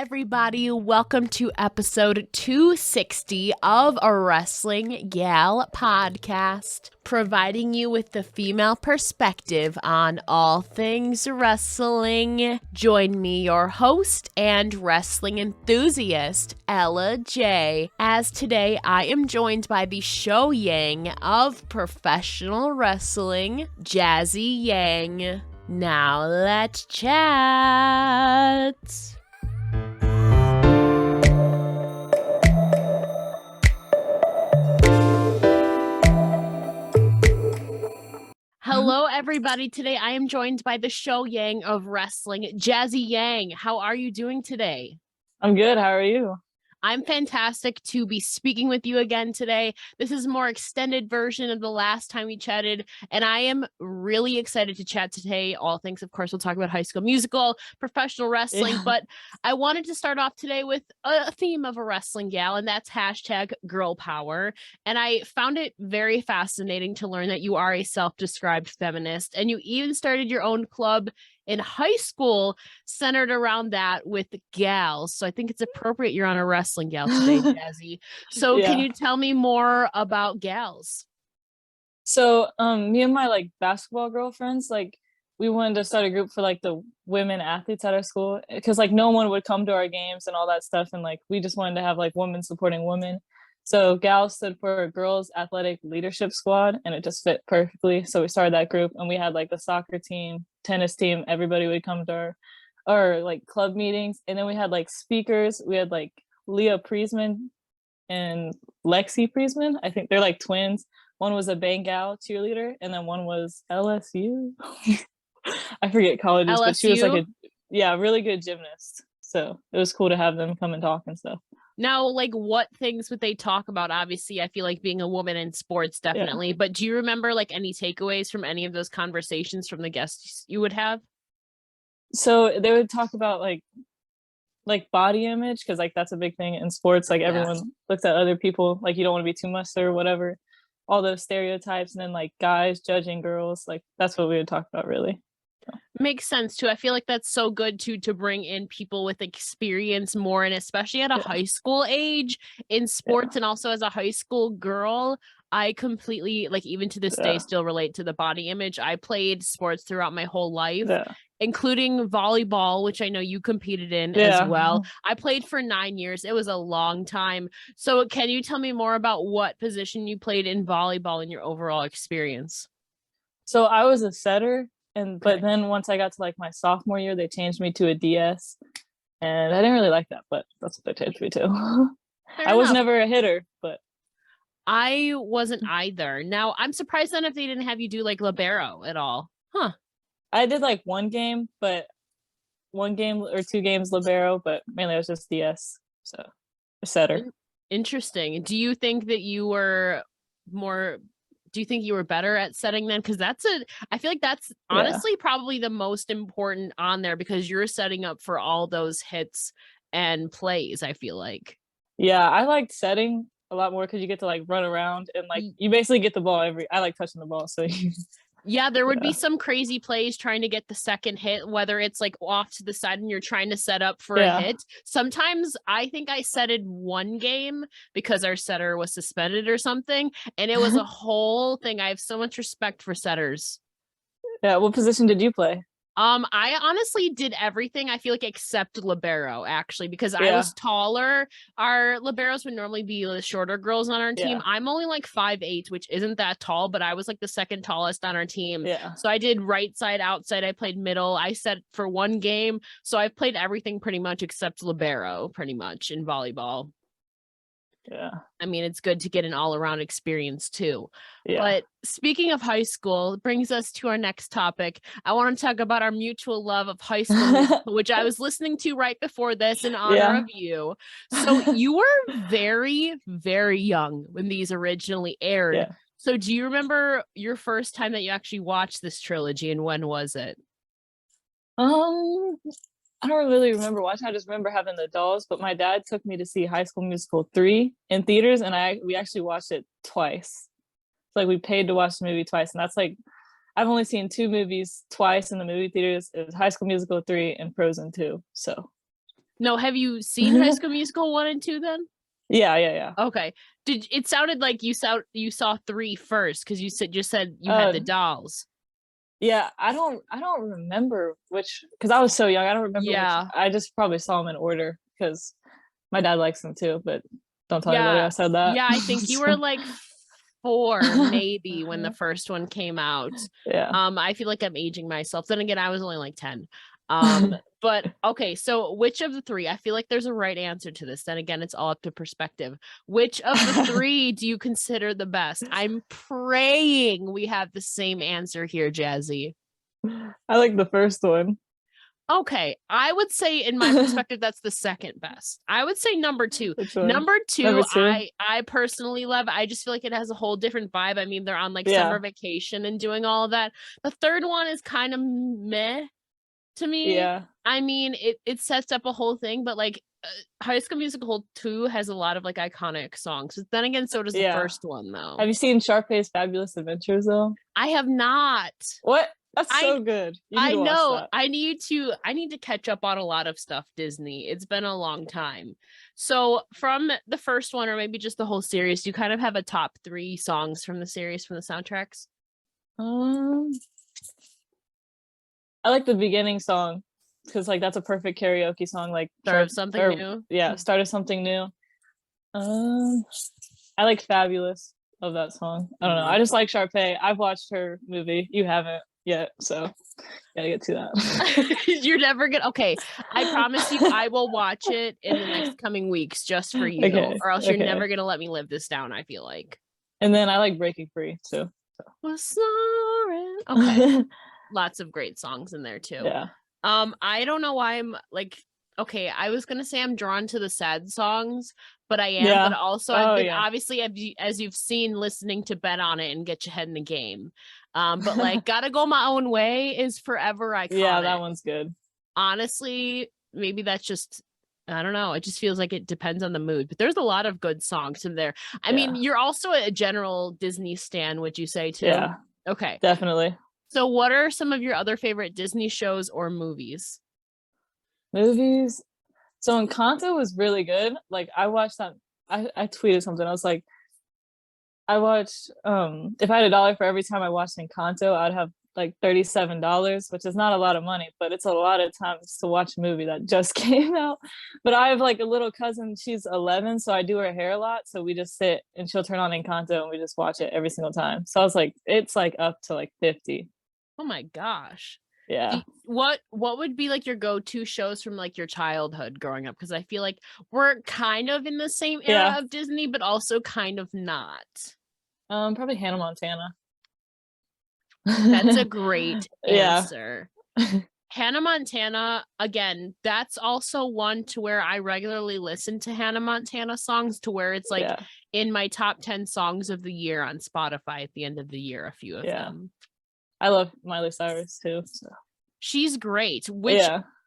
everybody. Welcome to episode 260 of a Wrestling Gal podcast, providing you with the female perspective on all things wrestling. Join me, your host and wrestling enthusiast, Ella J, as today I am joined by the ShoYang of professional wrestling, Jazzy Yang. Now let's chat. Hello, everybody. Today I am joined by the ShoYang of wrestling, Jazzy Yang. How are you doing today? I'm good. How are you? I'm fantastic to be speaking with you again today. This is a more extended version of the last time we chatted, and I am really excited to chat today. All things, of course, we'll talk about High School Musical, professional wrestling, but I wanted to start off today with a theme of a wrestling gal, and that's hashtag girl power. And I found it very fascinating to learn that you are a self-described feminist, and you even started your own club in high school centered around that with gals. So I think it's appropriate you're on a wrestling gal today, Jazzy. So Can you tell me more about gals? So me and my basketball girlfriends, we wanted to start a group for the women athletes at our school, because no one would come to our games and all that stuff, and we just wanted to have women supporting women. So GAL stood for Girls Athletic Leadership Squad, and it just fit perfectly. So we started that group, and we had the soccer team, tennis team. Everybody would come to our club meetings, and then we had speakers. We had Leah Priesman and Lexi Priesman. I think they're twins. One was a Bengal cheerleader, and then one was LSU. I forget colleges, LSU? But she was a really good gymnast. So it was cool to have them come and talk and stuff. Now, what things would they talk about? Obviously, I feel like being a woman in sports, definitely. But do you remember any takeaways from any of those conversations from the guests you would have? So they would talk about body image, because that's a big thing in sports. Everyone looks at other people you don't want to be too much or whatever. All those stereotypes, and then guys judging girls. That's what we would talk about, really. Makes sense too. I feel like that's so good to bring in people with experience more, and especially at a high school age in sports, and also as a high school girl, I completely even to this day still relate to the body image. I played sports throughout my whole life, including volleyball, which I know you competed in as well. I played for 9 years. It was a long time. So can you tell me more about what position you played in volleyball and your overall experience? So I was a setter. But then once I got to my sophomore year, they changed me to a DS, and I didn't really like that, but that's what they changed me to. I was never a hitter, but I wasn't either. Now I'm surprised then if they didn't have you do libero at all. Huh. I did one game or 2 games libero, but mainly I was just DS, so a setter. Interesting. Do you think that you were better at setting then? Because I feel like that's honestly probably the most important on there, because you're setting up for all those hits and plays, I feel like. Yeah, I liked setting a lot more because you get to run around and you basically get the ball I like touching the ball, so yeah, there would be some crazy plays trying to get the second hit, whether it's off to the side and you're trying to set up for a hit. Sometimes I think I setted one game because our setter was suspended or something, and it was a whole thing. I have so much respect for setters. Yeah, what position did you play? I honestly did everything, I feel like, except libero, actually, because I was taller. Our liberos would normally be the shorter girls on our team. I'm only 5'8", which isn't that tall, but I was the second tallest on our team. So I did right side, outside. I played middle. I set for one game. So I've played everything pretty much except libero, pretty much, in volleyball. I mean, it's good to get an all-around experience too. But speaking of high school, it brings us to our next topic. I want to talk about our mutual love of High School Musical, which I was listening to right before this in honor of you. So you were very, very young when these originally aired. So do you remember your first time that you actually watched this trilogy, and when was it? I don't really remember watching. I just remember having the dolls, but my dad took me to see High School Musical 3 in theaters, and we actually watched it twice. It's we paid to watch the movie twice, and that's I've only seen 2 movies twice in the movie theaters. It was High School Musical 3 and Frozen 2. So No, have you seen High School Musical 1 and 2 then? Yeah. Okay. It sounded like you saw 3 first because you said you had the dolls. Yeah, I don't remember which, because I was so young. I don't remember which. Yeah. I just probably saw them in order because my dad likes them too. But don't tell anybody Yeah. I said that. Yeah, I think you were like 4 maybe when the first one came out. Yeah. I feel like I'm aging myself. Then again, I was only like 10. But okay, so which of the 3? I feel like there's a right answer to this. Then again, it's all up to perspective. Which of the 3 do you consider the best? I'm praying we have the same answer here, Jazzy. I like the first one. Okay, I would say in my perspective that's the second best. I would say number 2. Number 2, Number 2? I personally love. I just feel like it has a whole different vibe. I mean, they're on like Yeah. summer vacation and doing all of that. The third one is kind of meh to me. Yeah. I mean, it sets up a whole thing, but like High School Musical 2 has a lot of like iconic songs. Then again, so does the first one though. Have you seen Sharpay's Fabulous Adventures though? I have not. What? That's so good. I know. I need to catch up on a lot of stuff, Disney. It's been a long time. So from the first one, or maybe just the whole series, do you kind of have a top 3 songs from the series, from the soundtracks? I like the beginning song because like that's a perfect karaoke song. Like Start of Something New. Yeah, Start of Something New. I like Fabulous of that song. I don't know. I just like Sharpay. I've watched her movie. You haven't yet, so gotta get to that. You're never gonna. Okay, I promise you, I will watch it in the next coming weeks just for you, or else you're never gonna let me live this down. I feel like. And then I like Breaking Free too. Okay, lots of great songs in there too. Yeah. I don't know why I'm like. Okay, I was gonna say I'm drawn to the sad songs, but I am. But also, I've been obviously, as you've seen, listening to Bet on It and Get Your Head in the Game. But like, Gotta Go My Own Way is forever iconic. Yeah, that one's good. Honestly, maybe that's just, I don't know. It just feels like it depends on the mood. But there's a lot of good songs in there. I mean, you're also a general Disney stan, would you say too? Yeah. Okay. Definitely. So, what are some of your other favorite Disney shows or movies? Movies. So Encanto was really good. Like I watched that. I tweeted something. I was like, I watched if I had $1 for every time I watched Encanto, I'd have like $37, which is not a lot of money, but it's a lot of times to watch a movie that just came out. But I have like a little cousin, she's 11, so I do her hair a lot. So we just sit and she'll turn on Encanto and we just watch it every single time. So I was like, it's like up to like 50. Oh my gosh. Yeah. What would be like your go-to shows from like your childhood growing up? Because I feel like we're kind of in the same era of Disney, but also kind of not. Probably Hannah Montana. That's a great answer. Hannah Montana, again, that's also one to where I regularly listen to Hannah Montana songs, to where it's like in my top 10 songs of the year on Spotify at the end of the year, a few of them. I love Miley Cyrus too. So. She's great.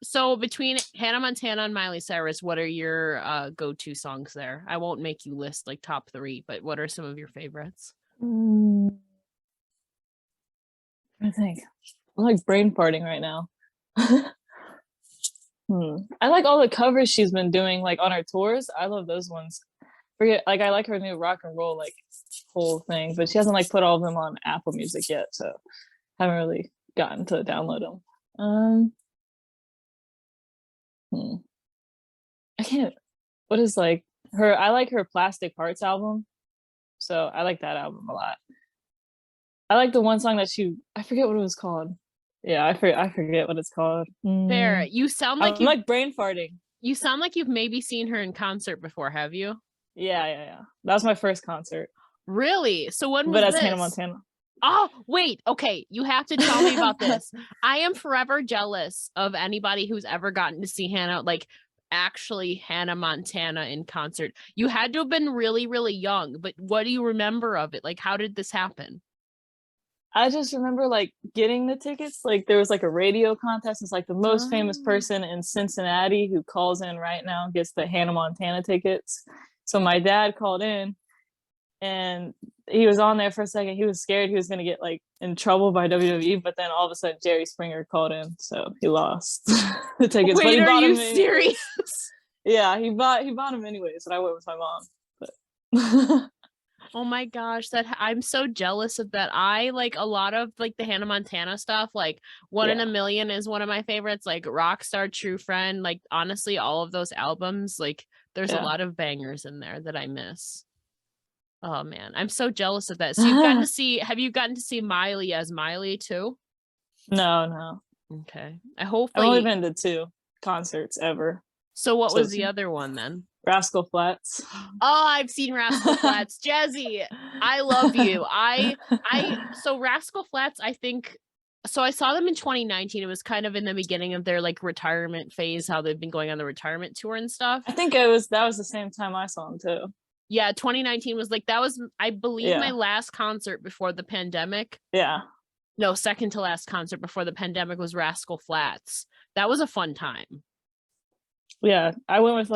So between Hannah Montana and Miley Cyrus, what are your go-to songs there? I won't make you list like top 3, but what are some of your favorites? I think I'm like brain farting right now. I like all the covers she's been doing like on her tours. I love those ones. I like her new rock and roll like whole thing, but she hasn't like put all of them on Apple Music yet, so haven't really gotten to download them. I can't. What is like her? I like her Plastic Hearts album, so I like that album a lot. I like the one song that I forget what it was called. Yeah, I forget what it's called. There, you sound like I'm like brain farting. You sound like you've maybe seen her in concert before, have you? Yeah. That was my first concert. Really? So when was this? But as Hannah Montana. Oh, wait. Okay. You have to tell me about this. I am forever jealous of anybody who's ever gotten to see Hannah, like actually Hannah Montana in concert. You had to have been really, really young, but what do you remember of it? Like, how did this happen? I just remember like getting the tickets. Like there was like a radio contest. It's like the most famous person in Cincinnati who calls in right now gets the Hannah Montana tickets. So my dad called in and he was on there for a second. He was scared he was gonna get like in trouble by WWE, but then all of a sudden Jerry Springer called in, so he lost the tickets. Wait, but he bought are you him anyways. serious? Yeah, he bought him anyways, and I went with my mom. But Oh my gosh, that I'm so jealous of that. I like a lot of like the Hannah Montana stuff. Like One in a Million is one of my favorites. Like Rockstar, True Friend. Like honestly, all of those albums. Like there's a lot of bangers in there that I miss. Oh man, I'm so jealous of that. So you've gotten to see. Have you gotten to see Miley as Miley too? No. Okay, I've only been to 2 concerts ever. So what was the other one then? Rascal Flatts. Oh, I've seen Rascal Flatts. Jazzy, I love you. So Rascal Flatts, I think, so I saw them in 2019. It was kind of in the beginning of their like retirement phase, how they've been going on the retirement tour and stuff. I think that was the same time I saw them too. Yeah, 2019 was like, that was, I believe, my last concert before the pandemic. Yeah. No, second to last concert before the pandemic was Rascal Flatts. That was a fun time. Yeah, I went with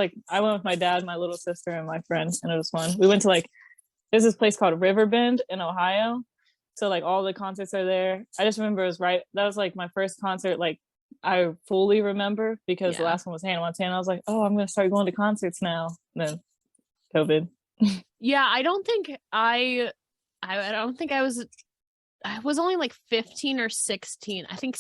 my dad, my little sister, and my friend, and it was fun. We went to there's this place called Riverbend in Ohio, so like all the concerts are there. I just remember that was like my first concert like I fully remember, because the last one was Hannah Montana. I was like, oh, I'm gonna start going to concerts now. And then COVID. Yeah, I don't think I was only like 15 or 16. I think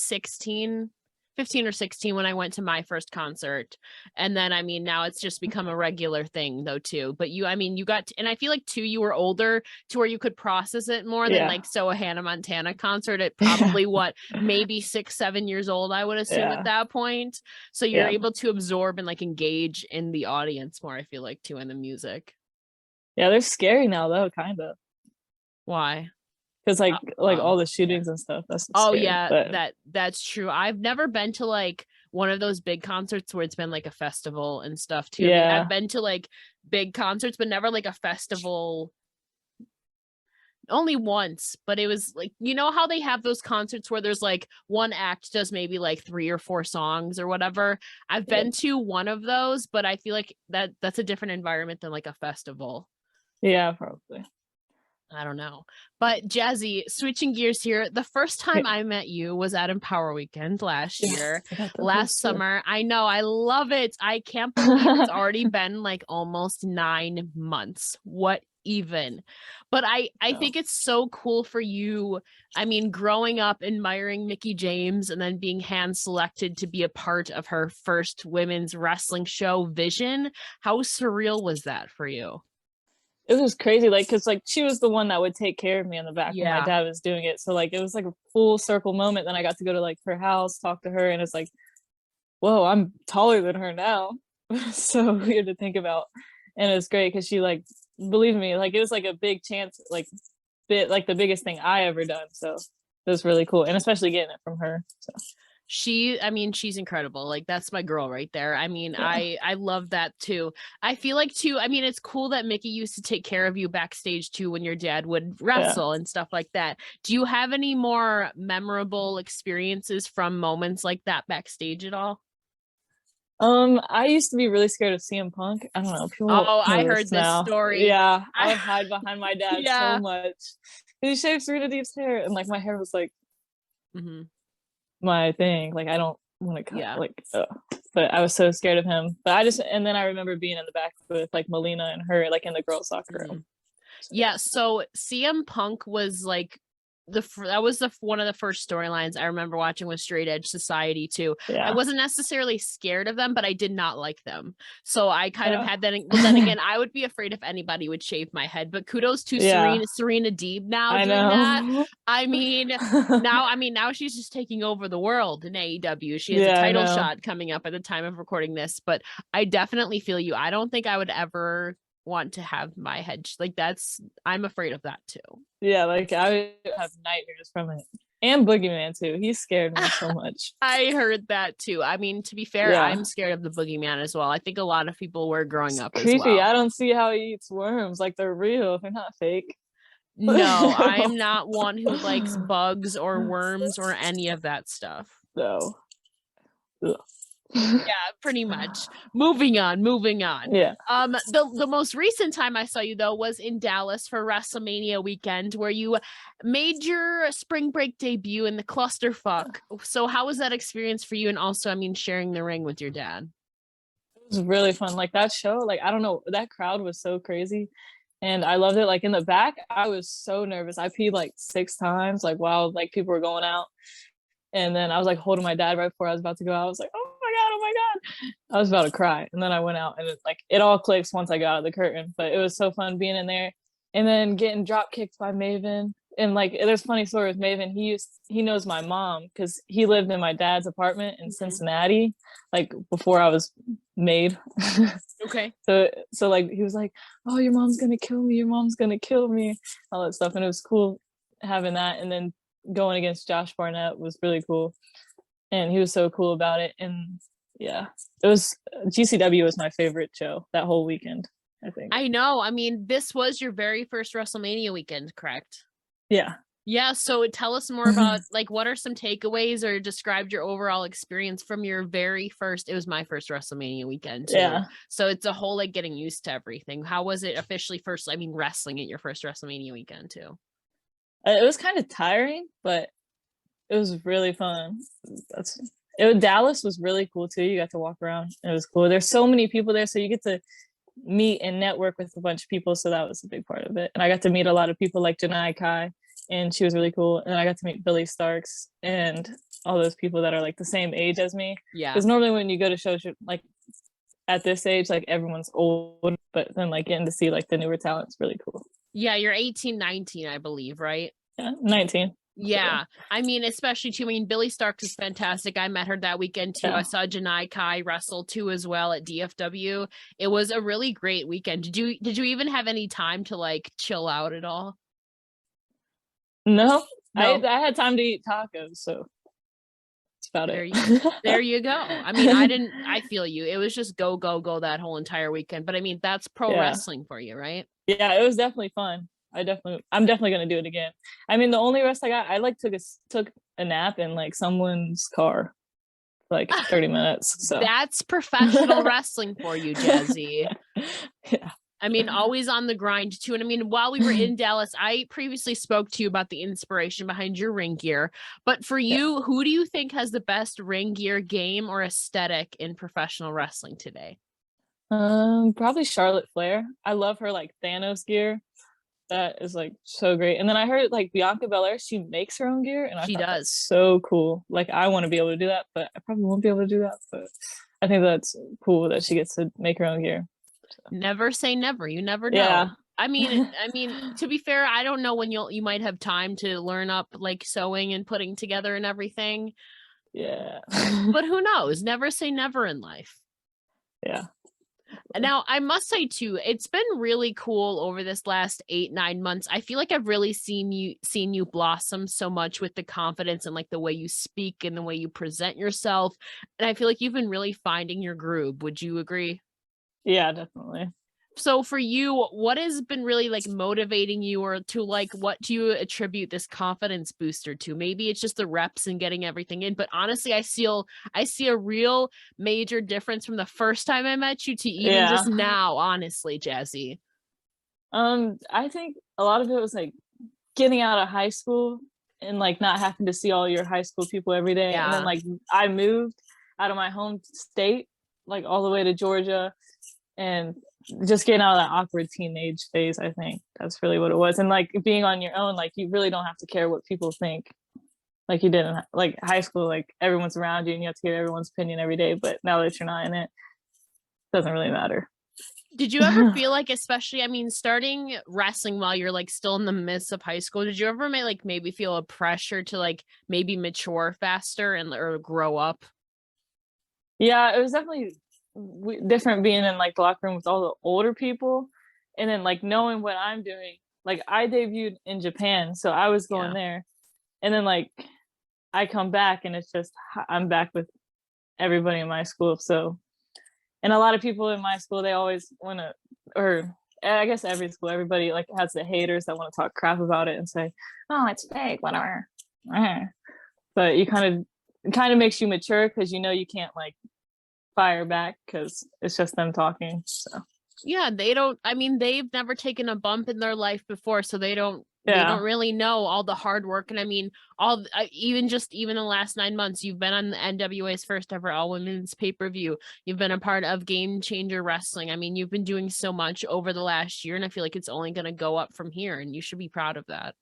15 or 16 when I went to my first concert. And then, I mean, now it's just become a regular thing though, too. But you got and I feel like too, you were older to where you could process it more than like, so a Hannah Montana concert at probably maybe 6, 7 years old, I would assume at that point. So you're able to absorb and like engage in the audience more, I feel like too, in the music. Yeah, they're scary now though, kind of. Why? Because like all the shootings and stuff. That's scary, that's true. I've never been to like one of those big concerts where it's been like a festival and stuff too. Yeah. I mean, I've been to like big concerts, but never like a festival. Only once, but it was like, you know how they have those concerts where there's like one act does maybe like 3 or 4 songs or whatever. I've been to one of those, but I feel like that's a different environment than like a festival. Yeah, probably. I don't know. But Jazzy, switching gears here, the first time I met you was at Empowerrr Weekend last year, last summer. I know, I love it. I can't believe it's already been like almost 9 months. What even? But I think it's so cool for you. I mean, growing up admiring Mickie James and then being hand selected to be a part of her first women's wrestling show, Vision. How surreal was that for you? It was crazy, like, because like she was the one that would take care of me in the back when my dad was doing it. So like it was like a full circle moment. Then I got to go to like her house, talk to her, and it's like, whoa, I'm taller than her now. So weird to think about. And it's great because she like believed me, like it was like a big chance, like the biggest thing I ever done. So it was really cool, and especially getting it from her. So she's incredible. Like that's my girl right there. I mean, I love that too. I feel like too, I mean, it's cool that Mickie used to take care of you backstage too when your dad would wrestle and stuff like that. Do you have any more memorable experiences from moments like that backstage at all? I used to be really scared of CM Punk. I don't know. I heard this story. Yeah, I would hide behind my dad so much. He shaved Serena Deep's hair, and like my hair was like my thing. Like I don't want to cut. But I was so scared of him. But and then I remember being in the back with like Melina and her, like in the girls' soccer room. Yeah. So CM Punk was like one of the first storylines I remember watching with Straight Edge Society too. I wasn't necessarily scared of them, but I did not like them. So I kind of had that. But then again, I would be afraid if anybody would shave my head. But kudos to Serena Deeb now doing that. I mean, now she's just taking over the world in AEW. She has a title shot coming up at the time of recording this. But I definitely feel you. I don't think I would ever want to have my head I'm afraid of that too. Yeah, like I have nightmares from it. And Boogeyman too. He scared me so much. I heard that too. I mean, to be fair, I'm scared of the Boogeyman as well. I think a lot of people were growing up creepy. As well. I don't see how he eats worms. Like they're real. They're not fake. No, I'm not one who likes bugs or worms or any of that stuff. No. Ugh. Yeah, pretty much. Moving on. Yeah. The most recent time I saw you though was in Dallas for WrestleMania weekend, where you made your spring break debut in the clusterfuck. So how was that experience for you? And also, I mean, sharing the ring with your dad. It was really fun. Like that show, like I don't know, that crowd was so crazy. And I loved it. Like in the back, I was so nervous. I peed like 6 times, like while like people were going out. And then I was like holding my dad right before I was about to go out. I was like, oh my God, oh my God. I was about to cry. And then I went out and it all clicks once I got out of the curtain. But it was so fun being in there. And then getting drop kicked by Maven. And like there's a funny story with Maven. He knows my mom because he lived in my dad's apartment in Cincinnati, like before I was made. Okay. So like he was like, oh, your mom's gonna kill me, your mom's gonna kill me, all that stuff. And it was cool having that. And then going against Josh Barnett was really cool. And he was so cool about it. And yeah, it was GCW was my favorite show that whole weekend, I think. I know. I mean, this was your very first WrestleMania weekend, correct? Yeah. Yeah, so tell us more about like what are some takeaways or describe your overall experience from your very first, it was my first WrestleMania weekend too. Yeah. So it's a whole like getting used to everything. How was it officially first, I mean, wrestling at your first WrestleMania weekend too? It was kind of tiring, but it was really fun. Dallas was really cool too. You got to walk around. It was cool. There's so many people there, so you get to meet and network with a bunch of people. So that was a big part of it. And I got to meet a lot of people like Janai Kai, and she was really cool. And I got to meet Billy Starks and all those people that are like the same age as me. Yeah. Because normally when you go to shows, like at this age, like everyone's old, but then like getting to see like the newer talent's really cool. Yeah, you're 18, 19, I believe, right? Yeah, 19. Yeah, I mean, especially too. I mean, Billy Starks is fantastic. I met her that weekend too. Yeah. I saw Janai Kai wrestle too as well at DFW. It was a really great weekend. Did you even have any time to like chill out at all? No. No. I had time to eat tacos, so that's about it. There you go. I mean, I feel you. It was just go, go, go that whole entire weekend. But I mean, that's pro wrestling for you, right? Yeah, it was definitely fun. I'm definitely gonna do it again. I mean, the only rest I got, I like took a nap in like someone's car, for like 30 minutes. So that's professional wrestling for you, Jazzy. Yeah. I mean, always on the grind too. And I mean, while we were in Dallas, I previously spoke to you about the inspiration behind your ring gear. But for you, who do you think has the best ring gear game or aesthetic in professional wrestling today? Probably Charlotte Flair. I love her like Thanos gear. That is like so great. And then I heard like Bianca Belair, she makes her own gear, and I thought that's so cool. Like I want to be able to do that, but I probably won't be able to do that. But I think that's cool that she gets to make her own gear. So. Never say never. You never know. Yeah. I mean, to be fair, I don't know when you might have time to learn up like sewing and putting together and everything. Yeah. But who knows? Never say never in life. Yeah. Now, I must say too, it's been really cool over this last 8-9 months. I feel like I've really seen you blossom so much with the confidence and like the way you speak and the way you present yourself. And I feel like you've been really finding your groove. Would you agree? Yeah, definitely. So for you, what has been really like motivating you, or to like, what do you attribute this confidence booster to? Maybe it's just the reps and getting everything in, but honestly, I see a real major difference from the first time I met you to even just now, honestly, Jazzy. I think a lot of it was like getting out of high school and like not having to see all your high school people every day. And then like I moved out of my home state, like all the way to Georgia, and just getting out of that awkward teenage phase. I think that's really what it was. And like being on your own, like you really don't have to care what people think. Like you didn't, like high school, like everyone's around you and you have to hear everyone's opinion every day. But now that you're not in it, it doesn't really matter. Did you ever feel like, especially, I mean, starting wrestling while you're like still in the midst of high school, did you ever maybe feel a pressure to like maybe mature faster or grow up? Yeah, it was definitely different being in like the locker room with all the older people, and then like knowing what I'm doing. Like I debuted in Japan, so I was going there, and then like I come back and it's just I'm back with everybody in my school. So, and a lot of people in my school, they always want to, or I guess every school, everybody like has the haters that want to talk crap about it and say, oh, it's fake, whatever. But it kind of makes you mature, because you know you can't like fire back because it's just them talking. So yeah, they've never taken a bump in their life before, so they don't really know all the hard work. And I mean, even the last 9 months, you've been on the NWA's first ever all women's pay-per-view. You've been a part of Game Changer Wrestling. I mean, you've been doing so much over the last year, and I feel like it's only going to go up from here, and you should be proud of that.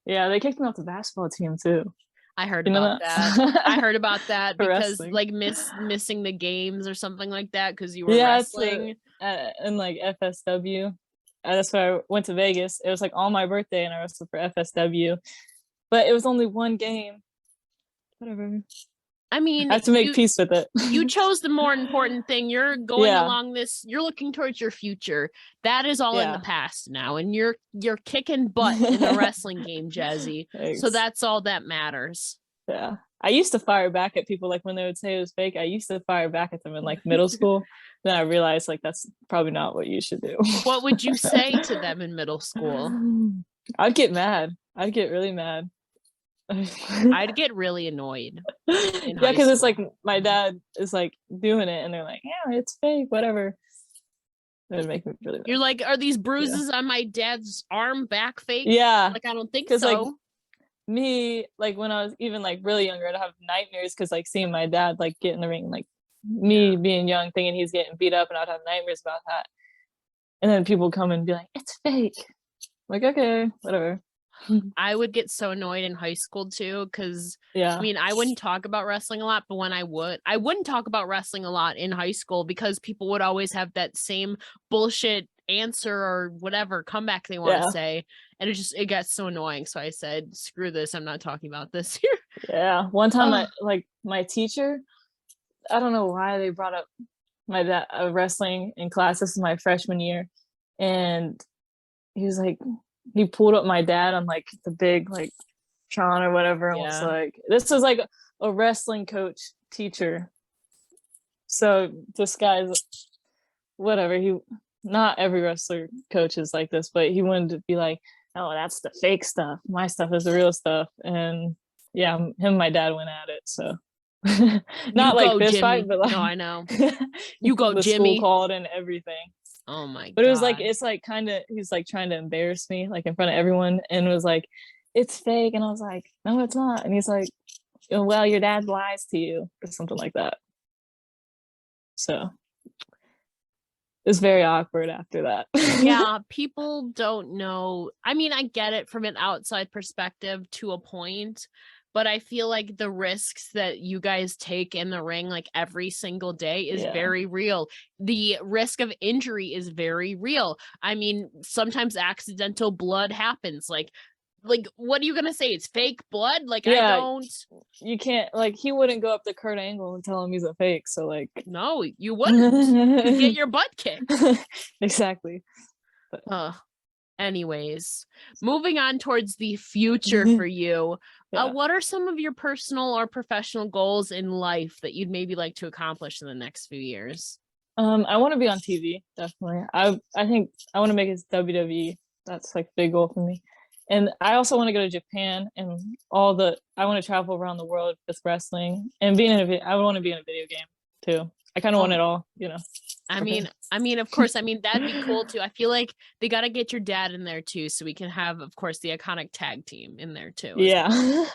Yeah, they kicked me off the basketball team too. I heard about that. I heard about that because wrestling. like missing the games or something like that because you were wrestling. In like FSW. That's why I went to Vegas. It was like on my birthday and I wrestled for FSW. But it was only one game. Whatever. I mean, I have to make peace with it. You chose the more important thing. You're going along this, you're looking towards your future. That is all in the past now. And you're kicking butt in the wrestling game, Jazzy. Thanks. So that's all that matters. Yeah. I used to fire back at people like when they would say it was fake. I used to fire back at them in like middle school. Then I realized like that's probably not what you should do. What would you say to them in middle school? I'd get mad. I'd get really mad. I'd get really annoyed. Yeah, because it's like my dad is like doing it and they're like, yeah, it's fake, whatever. It would make me really mad. You're like, are these bruises on my dad's arm back fake? Yeah. Like, I don't think so. Like, me, like when I was even like really younger, I'd have nightmares because like seeing my dad like get in the ring, like me being young, thinking he's getting beat up, and I'd have nightmares about that. And then people come and be like, it's fake. I'm like, okay, whatever. I would get so annoyed in high school too, because I mean, I wouldn't talk about wrestling a lot, but when I wouldn't talk about wrestling a lot in high school because people would always have that same bullshit answer or whatever comeback they want to say, and it gets so annoying. So I said, screw this, I'm not talking about this here. Yeah, one time my teacher, I don't know why they brought up my dad wrestling in class. This is my freshman year, and he was like, he pulled up my dad on like the big like Tron or whatever, and was like, this is like a wrestling coach teacher. So this guy's whatever, not every wrestler coach is like this, but he wanted to be like, oh, that's the fake stuff, my stuff is the real stuff. And yeah, him and my dad went at it. So not like this fight, but like, no, I know. You go, the Jimmy. School called and everything. Oh my god. But it was like, it's like kind of, he's like trying to embarrass me like in front of everyone, and it was like, it's fake. And I was like, no, it's not. And he's like, well, your dad lies to you or something like that. So it's very awkward after that. Yeah, people don't know. I mean, I get it from an outside perspective to a point, but I feel like the risks that you guys take in the ring, like every single day, is very real. The risk of injury is very real. I mean, sometimes accidental blood happens. Like, what are you gonna say? It's fake blood? Like, you can't, like, he wouldn't go up to Kurt Angle and tell him he's a fake. So like, no, you wouldn't. You'd get your butt kicked. Exactly. Anyways, moving on towards the future for you. What are some of your personal or professional goals in life that you'd maybe like to accomplish in the next few years? I want to be on TV, definitely. I think I want to make it WWE. That's like a big goal for me. And I also want to go to Japan and I want to travel around the world with wrestling and I want to be in a video game too. I kind of want it all, you know. I mean, of course, that'd be cool too. I feel like they got to get your dad in there too, so we can have, of course, the iconic tag team in there too. Yeah.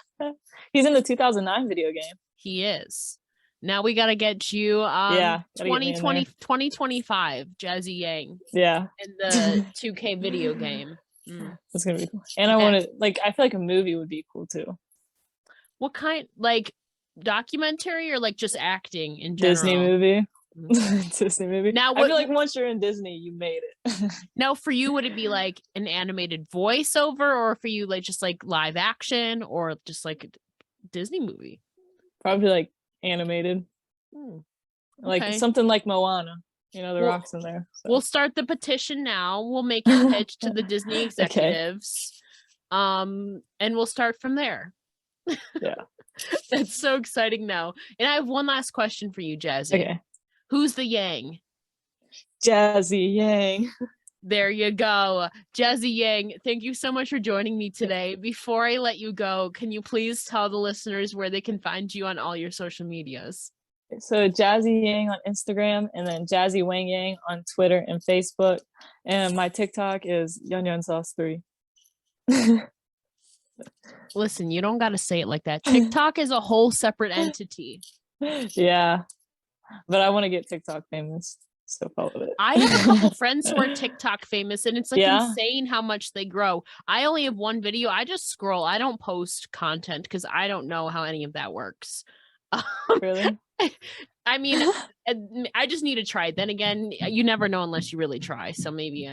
He's in the 2009 video game. He is. Now we got to get you 2025 Jazzy Yang. Yeah. In the 2K video game. That's going to be cool. And I want to, like, I feel like a movie would be cool too. What kind, like documentary or like just acting in general? Disney movie. Disney movie. Now, I feel like once you're in Disney, you made it. Now, for you, would it be like an animated voiceover, or for you, like just like live action, or just like a Disney movie? Probably like animated, like something like Moana. You know, the rocks in there. So. We'll start the petition now. We'll make your pitch to the Disney executives, and we'll start from there. Yeah, that's so exciting now. And I have one last question for you, Jazzy. Okay. Who's the Yang? Jazzy Yang. There you go. Jazzy Yang, thank you so much for joining me today. Before I let you go, can you please tell the listeners where they can find you on all your social medias? So Jazzy Yang on Instagram, and then Jazzy Wang Yang on Twitter and Facebook. And my TikTok is Yun Sauce 3. Listen, you don't got to say it like that. TikTok is a whole separate entity. Yeah, but I want to get TikTok famous, so follow it. I have a couple friends who are TikTok famous, and it's like insane how much they grow. I only have one video. I just scroll. I don't post content because I don't know how any of that works. Really? I mean, I just need to try. Then again, you never know unless you really try. So maybe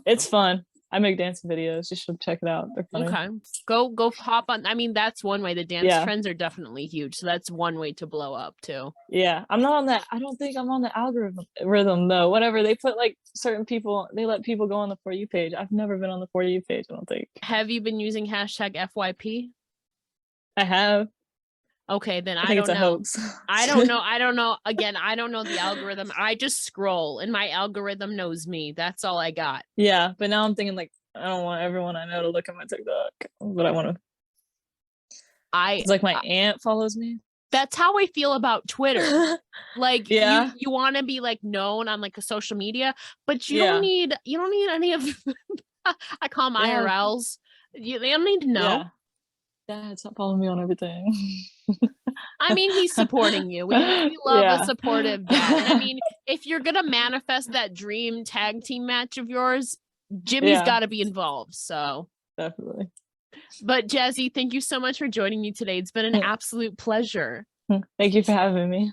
it's fun. I make dance videos. You should check it out. They're funny. Okay, go hop on. I mean, that's one way. The dance trends are definitely huge, so that's one way to blow up too. Yeah, I'm not on that. I don't think I'm on the algorithm though. Whatever, they put like certain people, they let people go on the For You page. I've never been on the For You page, I don't think. Have you been using hashtag FYP? I have. Okay, then I think it's a hoax. I don't know. Again, I don't know the algorithm. I just scroll and my algorithm knows me. That's all I got. Yeah, but now I'm thinking like, I don't want everyone I know to look at my TikTok, but I want to. It's like my aunt follows me. That's how I feel about Twitter. Like you want to be like known on like a social media, but you don't need any of I call them IRLs. They don't need to know. Dad, stop following me on everything. I mean, he's supporting you. We love a supportive dad. And I mean, if you're gonna manifest that dream tag team match of yours, Jimmy's got to be involved. So definitely. But Jazzy, thank you so much for joining me today. It's been an absolute pleasure. Thank you for having me.